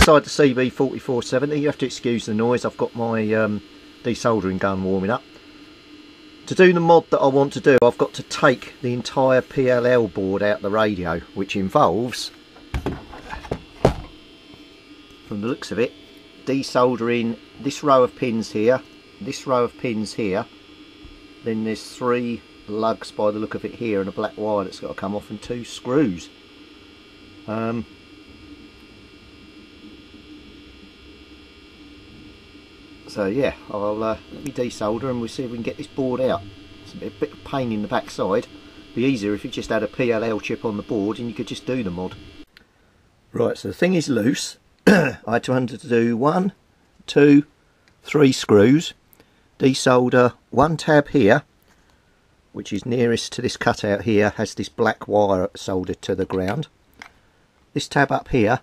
inside the CB4470. You have to excuse the noise. I've got my desoldering gun warming up. To do the mod that I want to do, I've got to take the entire PLL board out the radio, which involves, from the looks of it, desoldering this row of pins here, this row of pins here, then there's 3 lugs by the look of it here, and a black wire that's got to come off, and 2 screws. So yeah, I'll let me desolder and we'll see if we can get this board out. It's a bit of pain in the backside. It'd be easier if you just had a PLL chip on the board and you could just do the mod. Right, so the thing is loose. I had to do 1, 2, 3 screws, desolder 1 tab here, which is nearest to this cutout here, has this black wire soldered to the ground. This tab up here,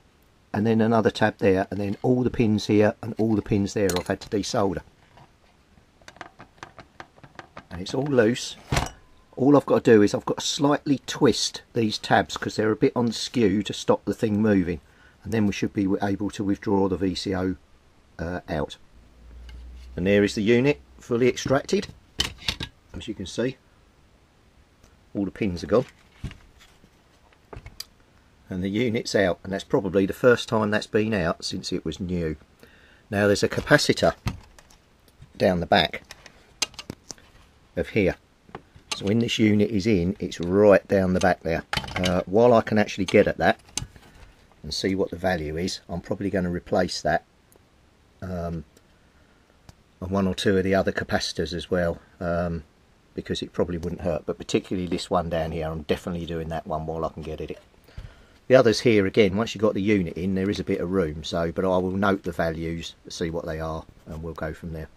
and then another tab there, and then all the pins here and all the pins there I've had to desolder. And it's all loose. All I've got to do is I've got to slightly twist these tabs because they're a bit on skew to stop the thing moving, and then we should be able to withdraw the VCO out. And there is the unit fully extracted. As you can see, all the pins are gone. And the unit's out, and that's probably the first time that's been out since it was new. Now there's a capacitor down the back of here, so when this unit is in, it's right down the back there. While I can actually get at that and see what the value is, I'm probably going to replace that on 1 or 2 of the other capacitors as well, because it probably wouldn't hurt, but particularly this one down here, I'm definitely doing that one while I can get at it. The others here, again, once you've got the unit in, there is a bit of room, so, but I will note the values, see what they are, and we'll go from there.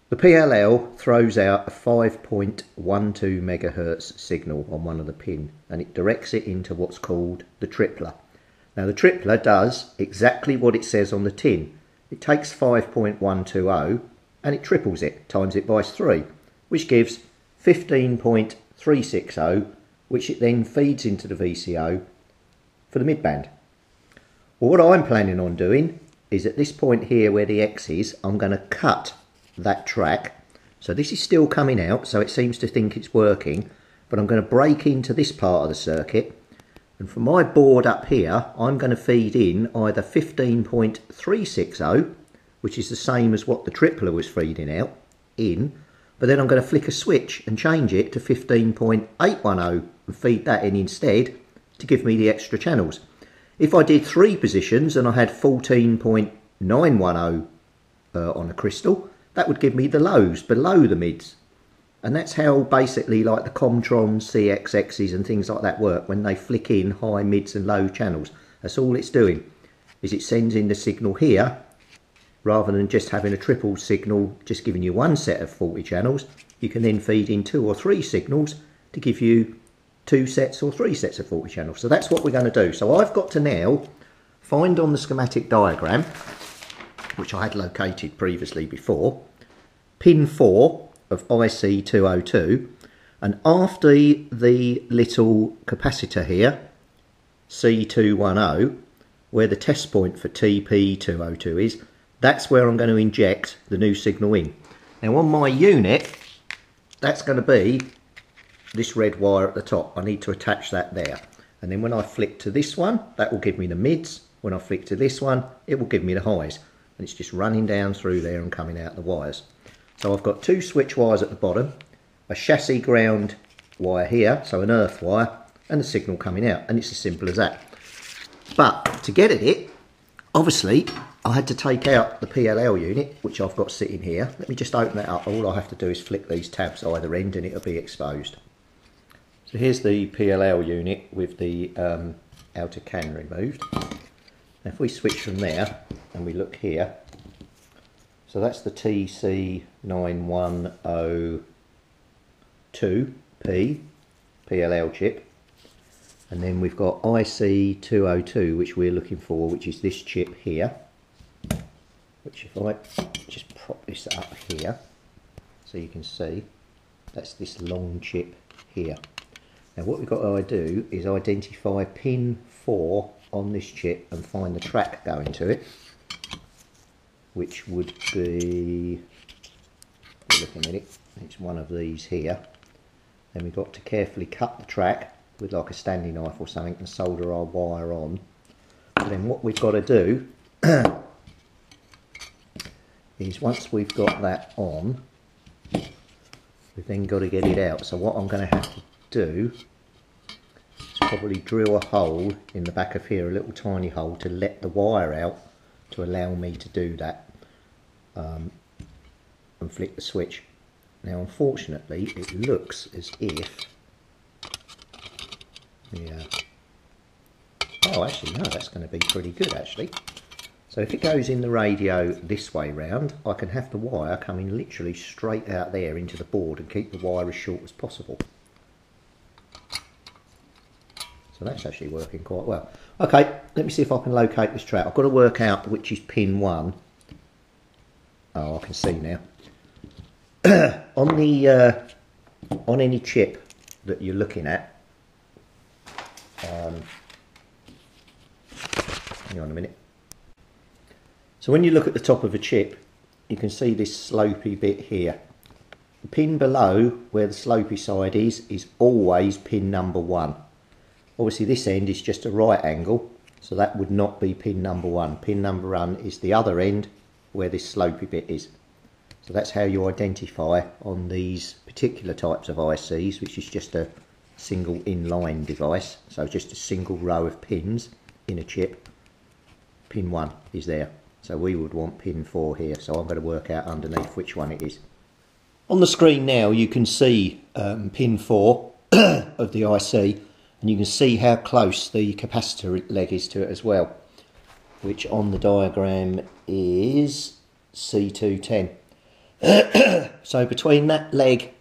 The PLL throws out a 5.12 megahertz signal on one of the pin, and it directs it into what's called the tripler. Now the tripler does exactly what it says on the tin. It takes 5.120 and it triples it, times it by 3, which gives 15.360, which it then feeds into the VCO for the midband. Well, what I'm planning on doing is at this point here where the X is, I'm going to cut that track. So this is still coming out, so it seems to think it's working, but I'm going to break into this part of the circuit, and for my board up here I'm going to feed in either 15.360, which is the same as what the tripler was feeding out in, but then I'm going to flick a switch and change it to 15.810 and feed that in instead, to give me the extra channels. If I did 3 positions and I had 14.910 on a crystal, that would give me the lows below the mids. And that's how basically like the Comtrons, CXXs and things like that work, when they flick in high, mids and low channels. That's all it's doing, is it sends in the signal here, rather than just having a triple signal just giving you 1 set of 40 channels. You can then feed in 2 or 3 signals to give you 2 sets or 3 sets of 40 channels. So that's what we're going to do. So I've got to now find on the schematic diagram, which I had located previously before, pin 4 of IC202, and after the little capacitor here, C210, where the test point for TP202 is, that's where I'm going to inject the new signal in. Now on my unit, that's going to be this red wire at the top. I need to attach that there, and then when I flick to this one, that will give me the mids. When I flick to this one, it will give me the highs, and it's just running down through there and coming out the wires. So I've got 2 switch wires at the bottom, a chassis ground wire here, so an earth wire, and the signal coming out, and it's as simple as that. But to get at it, obviously I had to take out the PLL unit, which I've got sitting here. Let me just open that up. All I have to do is flick these tabs either end and it'll be exposed. So here's the PLL unit with the outer can removed. Now if we switch from there and we look here, so that's the TC9102P PLL chip, and then we've got IC202, which we're looking for, which is this chip here, which if I just prop this up here so you can see, that's this long chip here. Now what we've got to do is identify pin 4 on this chip and find the track going to it, which would be, looking at it, it's one of these here. Then we've got to carefully cut the track with like a standing knife or something and solder our wire on. And then what we've got to do is, once we've got that on, we've then got to get it out. So what I'm going to have to do is probably drill a hole in the back of here, a little tiny hole, to let the wire out to allow me to do that, and flick the switch. Now unfortunately it looks as if, yeah, oh actually no, that's going to be pretty good actually. So if it goes in the radio this way round, I can have the wire coming literally straight out there into the board and keep the wire as short as possible. So that's actually working quite well. Okay, let me see if I can locate this track. I've got to work out which is pin 1. Oh, I can see now. On the on any chip that you're looking at, hang on a minute. So when you look at the top of a chip, you can see this slopey bit here. The pin below, where the slopey side is always pin number 1. Obviously this end is just a right angle, so that would not be pin number 1. Pin number 1 is the other end where this slopey bit is. So that's how you identify on these particular types of ICs, which is just a single inline device, so just a single row of pins in a chip. Pin 1 is there. So we would want pin 4 here, so I'm going to work out underneath which one it is. On the screen now you can see pin 4 of the IC, and you can see how close the capacitor leg is to it as well, which on the diagram is C210. So between that leg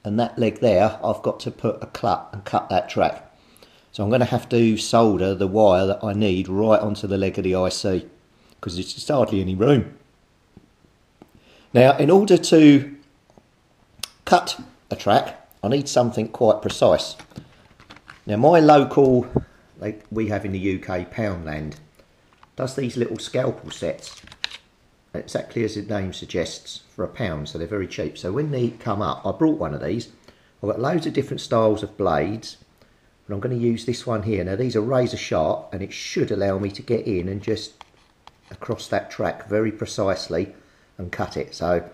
and that leg there, I've got to put a clut and cut that track. So I'm going to have to solder the wire that I need right onto the leg of the IC, because there's just hardly any room. Now, in order to cut a track, I need something quite precise. Now, my local, like we have in the UK, Poundland, does these little scalpel sets, exactly as the name suggests, for £1, so they're very cheap. So when they come up, I brought one of these. I've got loads of different styles of blades, but I'm going to use this one here. Now, these are razor sharp, and it should allow me to get in and just across that track very precisely and cut it. So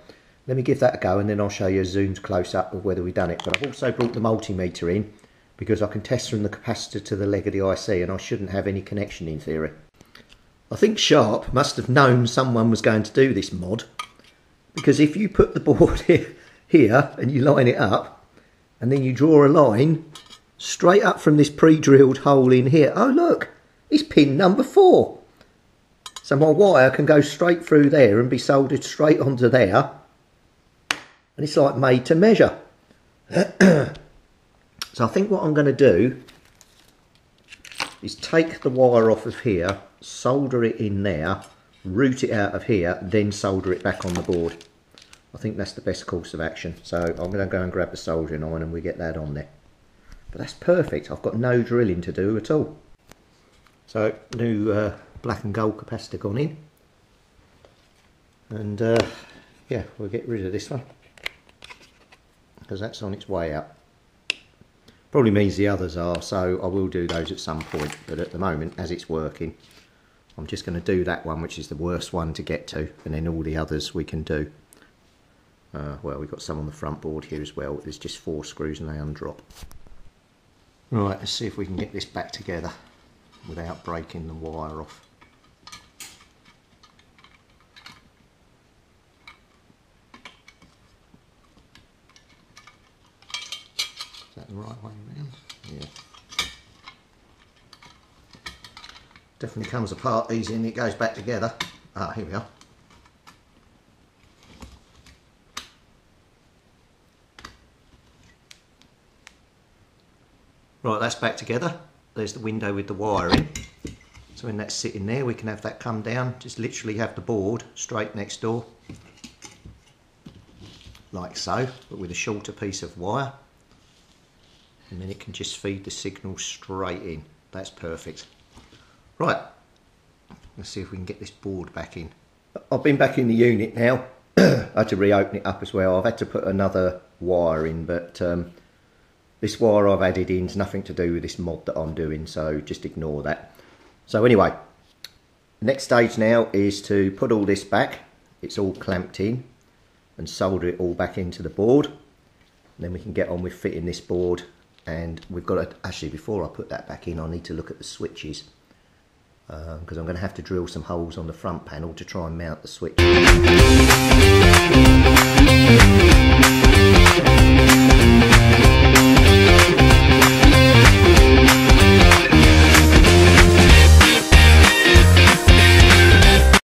let me give that a go, and then I'll show you a zoomed close up of whether we've done it. But I've also brought the multimeter in because I can test from the capacitor to the leg of the IC, and I shouldn't have any connection in theory. I think Sharp must have known someone was going to do this mod, because if you put the board here and you line it up and then you draw a line straight up from this pre-drilled hole in here, oh look, it's pin number 4. So my wire can go straight through there and be soldered straight onto there, and it's like made to measure. So I think what I'm going to do is take the wire off of here, solder it in there, route it out of here, then solder it back on the board. I think that's the best course of action. So I'm going to go and grab the soldering iron and we get that on there. But that's perfect. I've got no drilling to do at all. So new black and gold capacitor gone in, and yeah, we'll get rid of this one because that's on its way out. Probably means the others are, so I will do those at some point, but at the moment, as it's working, I'm just going to do that one, which is the worst one to get to, and then all the others we can do. Well, we've got some on the front board here as well. There's just 4 screws and they undrop. Right, let's see if we can get this back together without breaking the wire off. Is that the right way around? Yeah. Definitely comes apart easy and it goes back together. Ah, here we are. Right, that's back together. There's the window with the wire in. So when that's sitting there, we can have that come down. Just literally have the board straight next door, like so, but with a shorter piece of wire. And then it can just feed the signal straight in. That's perfect. Right, let's see if we can get this board back in. I've been back in the unit now. I had to reopen it up as well. I've had to put another wire in, but this wire I've added in is nothing to do with this mod that I'm doing, so just ignore that. So anyway, the next stage now is to put all this back. It's all clamped in, and solder it all back into the board. And then we can get on with fitting this board. And we've got to, actually before I put that back in, I need to look at the switches, because I'm going to have to drill some holes on the front panel to try and mount the switch.